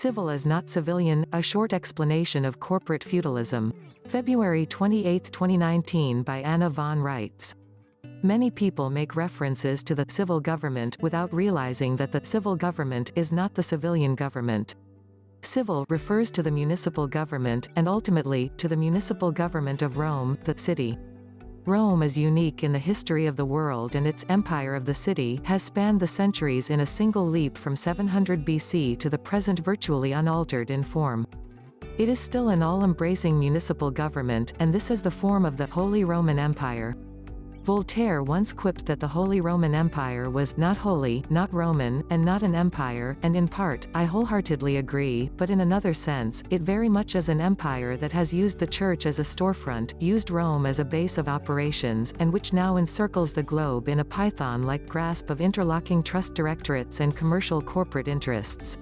Civil is not civilian, a short explanation of corporate feudalism. February 28, 2019 by Anna von Reitz. Many people make references to the civil government without realizing that the civil government is not the civilian government. Civil refers to the municipal government, and ultimately, to the Municipal Government of Rome, the city. Rome is unique in the history of the world, and its empire of the city has spanned the centuries in a single leap from 700 BC to the present, virtually unaltered in form. It is still an all-embracing municipal government, and this is the form of the Holy Roman Empire. Voltaire once quipped that the Holy Roman Empire was not holy, not Roman, and not an empire, and in part, I wholeheartedly agree, but in another sense, it very much is an empire that has used the church as a storefront, used Rome as a base of operations, and which now encircles the globe in a python-like grasp of interlocking trust directorates and commercial corporate interests.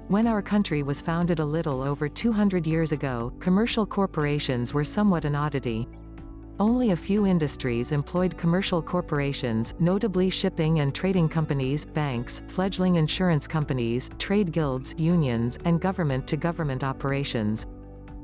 When our country was founded a little over 200 years ago, commercial corporations were somewhat an oddity. Only a few industries employed commercial corporations, notably shipping and trading companies, banks, fledgling insurance companies, trade guilds, unions, and government-to-government operations.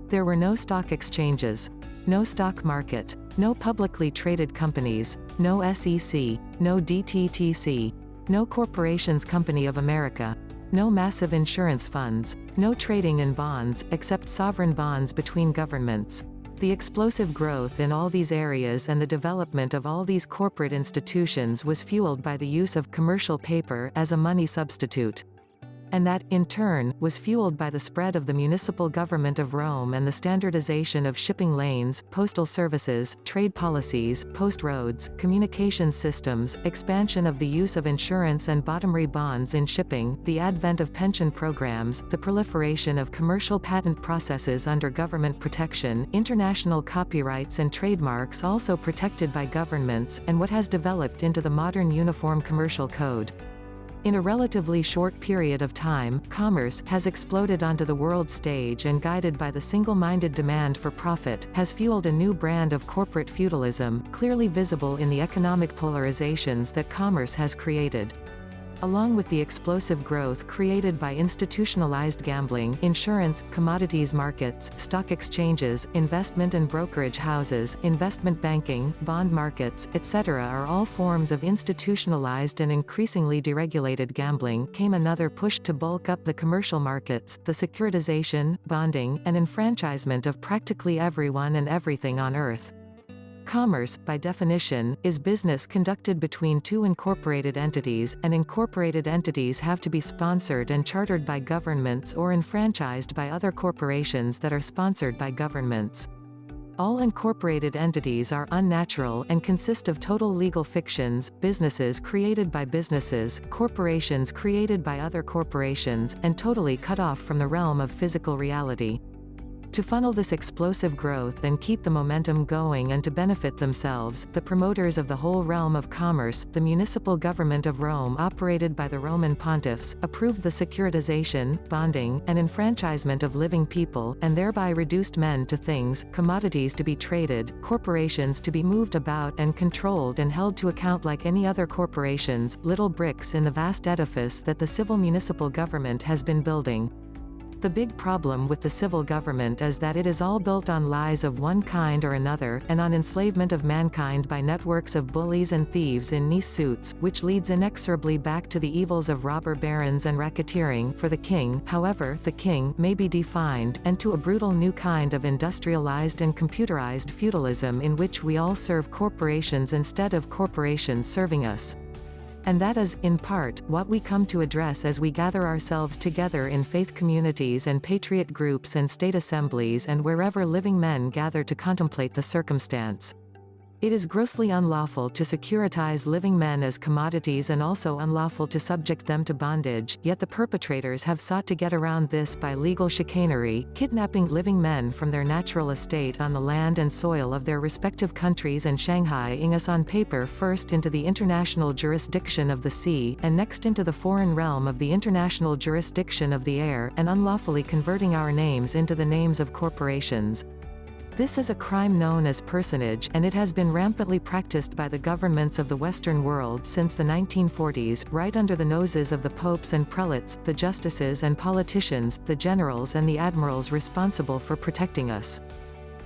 There were no stock exchanges, no stock market, no publicly traded companies, no SEC, no DTTC, no Corporations Company of America, no massive insurance funds, no trading in bonds, except sovereign bonds between governments. The explosive growth in all these areas and the development of all these corporate institutions was fueled by the use of commercial paper as a money substitute. And that, in turn, was fueled by the spread of the Municipal Government of Rome and the standardization of shipping lanes, postal services, trade policies, post roads, communication systems, expansion of the use of insurance and bottomry bonds in shipping, the advent of pension programs, the proliferation of commercial patent processes under government protection, international copyrights and trademarks also protected by governments, and what has developed into the modern Uniform Commercial Code. In a relatively short period of time, commerce has exploded onto the world stage and, guided by the single-minded demand for profit, has fueled a new brand of corporate feudalism, clearly visible in the economic polarizations that commerce has created. Along with the explosive growth created by institutionalized gambling, insurance, commodities markets, stock exchanges, investment and brokerage houses, investment banking, bond markets, etc. are all forms of institutionalized and increasingly deregulated gambling, came another push to bulk up the commercial markets, the securitization, bonding, and enfranchisement of practically everyone and everything on Earth. Commerce, by definition, is business conducted between two incorporated entities, and incorporated entities have to be sponsored and chartered by governments or enfranchised by other corporations that are sponsored by governments. All incorporated entities are unnatural and consist of total legal fictions, businesses created by businesses, corporations created by other corporations, and totally cut off from the realm of physical reality. To funnel this explosive growth and keep the momentum going and to benefit themselves, the promoters of the whole realm of commerce, the Municipal Government of Rome operated by the Roman pontiffs, approved the securitization, bonding, and enfranchisement of living people, and thereby reduced men to things, commodities to be traded, corporations to be moved about and controlled and held to account like any other corporations, little bricks in the vast edifice that the civil municipal government has been building. The big problem with the civil government is that it is all built on lies of one kind or another, and on enslavement of mankind by networks of bullies and thieves in nice suits, which leads inexorably back to the evils of robber barons and racketeering. For the king, however, the king may be defined, and to a brutal new kind of industrialized and computerized feudalism in which we all serve corporations instead of corporations serving us. And that is, in part, what we come to address as we gather ourselves together in faith communities and patriot groups and state assemblies and wherever living men gather to contemplate the circumstance. It is grossly unlawful to securitize living men as commodities and also unlawful to subject them to bondage, yet the perpetrators have sought to get around this by legal chicanery, kidnapping living men from their natural estate on the land and soil of their respective countries and shanghaiing us on paper first into the international jurisdiction of the sea, and next into the foreign realm of the international jurisdiction of the air, and unlawfully converting our names into the names of corporations. This is a crime known as personage, and it has been rampantly practiced by the governments of the Western world since the 1940s, right under the noses of the popes and prelates, the justices and politicians, the generals and the admirals responsible for protecting us.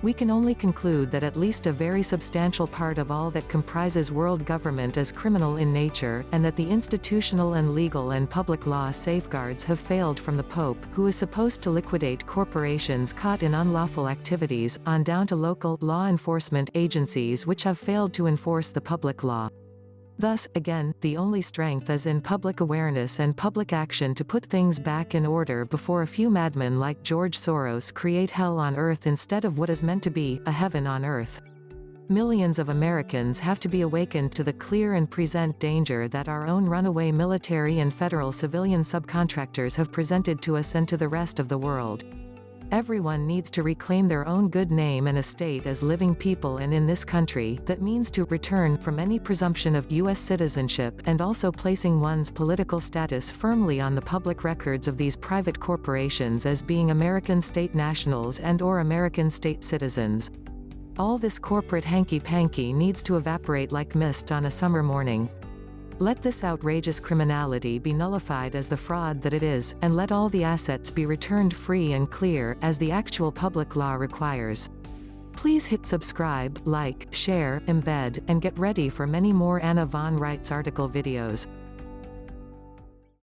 We can only conclude that at least a very substantial part of all that comprises world government is criminal in nature, and that the institutional and legal and public law safeguards have failed from the Pope, who is supposed to liquidate corporations caught in unlawful activities, on down to local law enforcement agencies which have failed to enforce the public law. Thus, again, the only strength is in public awareness and public action to put things back in order before a few madmen like George Soros create hell on earth instead of what is meant to be a heaven on earth. Millions of Americans have to be awakened to the clear and present danger that our own runaway military and federal civilian subcontractors have presented to us and to the rest of the world. Everyone needs to reclaim their own good name and estate as living people, and in this country, that means to return from any presumption of U.S. citizenship and also placing one's political status firmly on the public records of these private corporations as being American state nationals and/or American state citizens. All this corporate hanky-panky needs to evaporate like mist on a summer morning. Let this outrageous criminality be nullified as the fraud that it is, and let all the assets be returned free and clear, as the actual public law requires. Please hit subscribe, like, share, embed, and get ready for many more Anna von Reitz article videos.